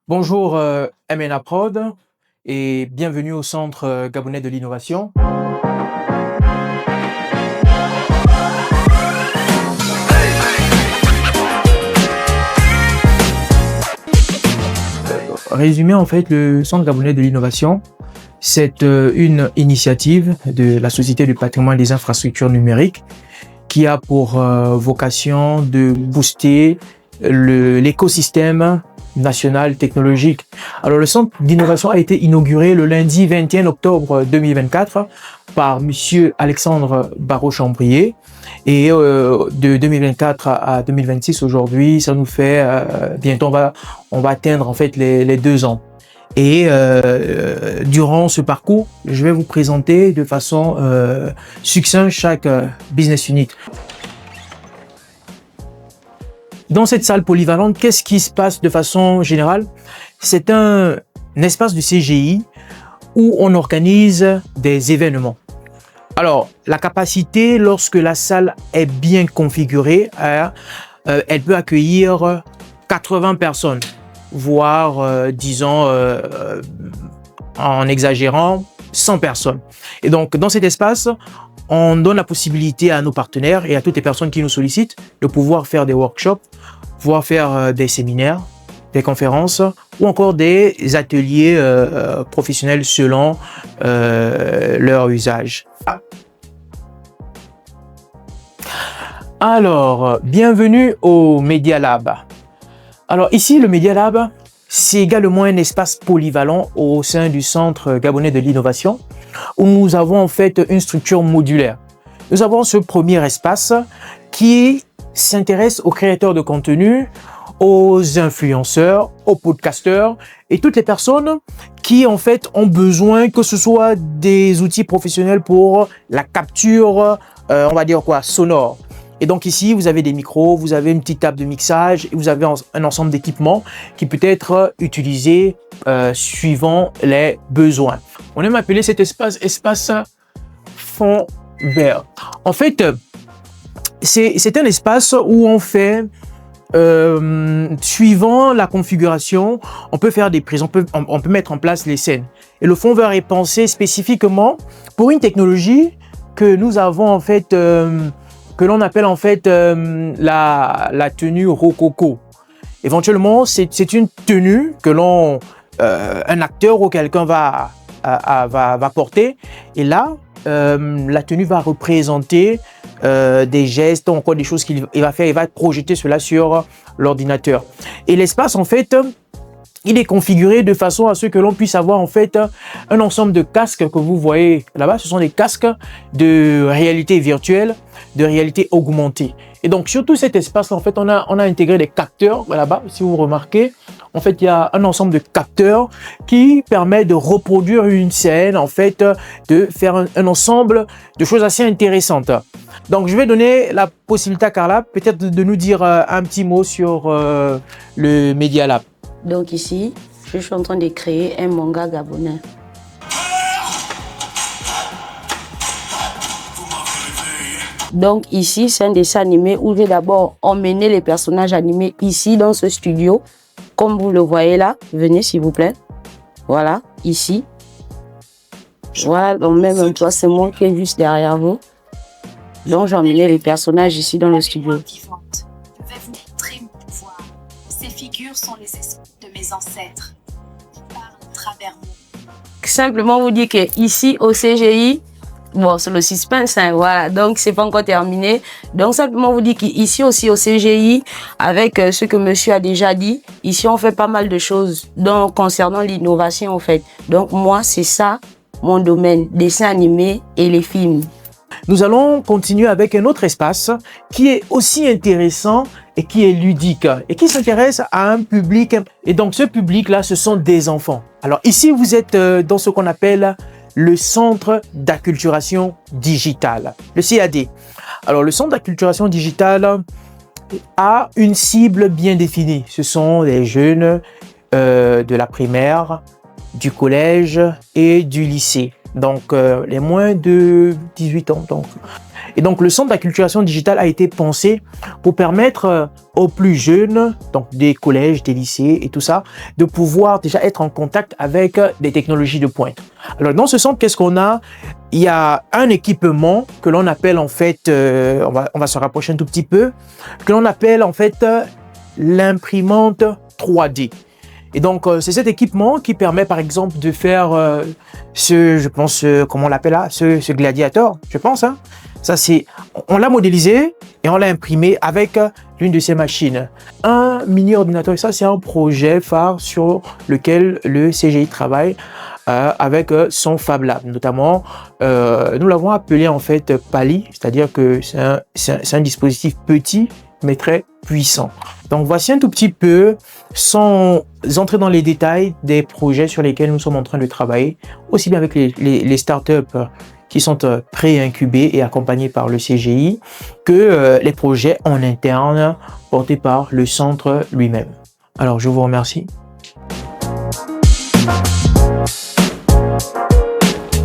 Bonjour MNA Prod et bienvenue au Centre Gabonais de l'Innovation. Résumé en fait, le Centre Gabonais de l'Innovation, c'est une initiative de la Société du patrimoine des infrastructures numériques qui a pour vocation de booster l'écosystème national technologique. Alors, le centre d'innovation a été inauguré le lundi 21 octobre 2024 par Monsieur Alexandre Barraud-Chambrier. Et de 2024 à 2026, aujourd'hui, ça nous fait bientôt, on va atteindre en fait les 2 ans. Et durant ce parcours, je vais vous présenter de façon succincte chaque business unit. Dans cette salle polyvalente, qu'est-ce qui se passe de façon générale? C'est un espace de CGI où on organise des événements. Alors, la capacité, lorsque la salle est bien configurée, elle peut accueillir 80 personnes, voire, disons, en exagérant, 100 personnes. Et donc, dans cet espace, on donne la possibilité à nos partenaires et à toutes les personnes qui nous sollicitent de pouvoir faire des workshops, pouvoir faire des séminaires, des conférences ou encore des ateliers professionnels selon leur usage. Alors, bienvenue au Media Lab. Alors ici, le Media Lab, c'est également un espace polyvalent au sein du Centre Gabonais de l'Innovation où nous avons en fait une structure modulaire. Nous avons ce premier espace qui s'intéresse aux créateurs de contenu, aux influenceurs, aux podcasteurs et toutes les personnes qui en fait ont besoin que ce soit des outils professionnels pour la capture, on va dire quoi, sonore. Et donc ici, vous avez des micros, vous avez une petite table de mixage et vous avez un ensemble d'équipements qui peut être utilisé suivant les besoins. On aime appeler cet espace fond vert. En fait, c'est un espace où on fait, suivant la configuration, on peut faire des prises, on peut mettre en place les scènes. Et le fond vert est pensé spécifiquement pour une technologie que nous avons en fait, que l'on appelle en fait la tenue rococo. Éventuellement, c'est une tenue que un acteur ou quelqu'un va porter. Et là, la tenue va représenter des gestes, encore des choses qu'il va faire. Il va projeter cela sur l'ordinateur. Et l'espace, en fait, il est configuré de façon à ce que l'on puisse avoir en fait un ensemble de casques que vous voyez là-bas. Ce sont des casques de réalité virtuelle, de réalité augmentée. Et donc, sur tout cet espace, en fait, on a intégré des capteurs là-bas. Si vous remarquez, en fait, il y a un ensemble de capteurs qui permet de reproduire une scène, en fait, de faire un ensemble de choses assez intéressantes. Donc, je vais donner la possibilité à Carla, peut-être de nous dire un petit mot sur le Media Lab. Donc ici, je suis en train de créer un manga gabonais. Donc ici, c'est un dessin animé où j'ai d'abord emmené les personnages animés ici dans ce studio. Comme vous le voyez là, venez s'il vous plaît. Voilà, ici. Voilà, donc même un peu, c'est moi qui est juste derrière vous. Donc j'ai emmené les personnages ici dans le studio. Je vais vous montrer mon pouvoir. Ces figures sont les esprits de mes ancêtres. Ils parlent à travers moi. Simplement vous dire que ici au CGI, bon, c'est le suspense, hein, voilà, donc c'est pas encore terminé. Donc simplement vous dire qu'ici aussi au CGI, avec ce que monsieur a déjà dit, ici on fait pas mal de choses donc, concernant l'innovation en fait. Donc moi c'est ça mon domaine, dessin animé et les films. Nous allons continuer avec un autre espace qui est aussi intéressant et qui est ludique et qui s'intéresse à un public. Et donc ce public-là, ce sont des enfants. Alors ici, vous êtes dans ce qu'on appelle le Centre d'acculturation digitale, le CAD. Alors le Centre d'acculturation digitale a une cible bien définie. Ce sont les jeunes de la primaire, du collège et du lycée. Donc, les moins de 18 ans. Donc. Et donc, le Centre d'acculturation digitale a été pensé pour permettre aux plus jeunes, donc des collèges, des lycées et tout ça, de pouvoir déjà être en contact avec des technologies de pointe. Alors, dans ce centre, qu'est-ce qu'on a? Il y a un équipement que l'on appelle en fait, on va se rapprocher un tout petit peu, que l'on appelle en fait l'imprimante 3D. Et donc, c'est cet équipement qui permet, par exemple, de faire je pense, comment on l'appelle là, ce gladiateur, je pense. Hein. Ça, c'est, on l'a modélisé et on l'a imprimé avec l'une de ces machines. Un mini-ordinateur, et ça, c'est un projet phare sur lequel le CGI travaille avec son Fab Lab. Notamment, nous l'avons appelé en fait Pali, c'est-à-dire que c'est un dispositif petit, mais très puissant. Donc voici un tout petit peu, sans entrer dans les détails, des projets sur lesquels nous sommes en train de travailler, aussi bien avec les startups qui sont pré-incubés et accompagnés par le CGI, que les projets en interne portés par le centre lui-même. Alors je vous remercie.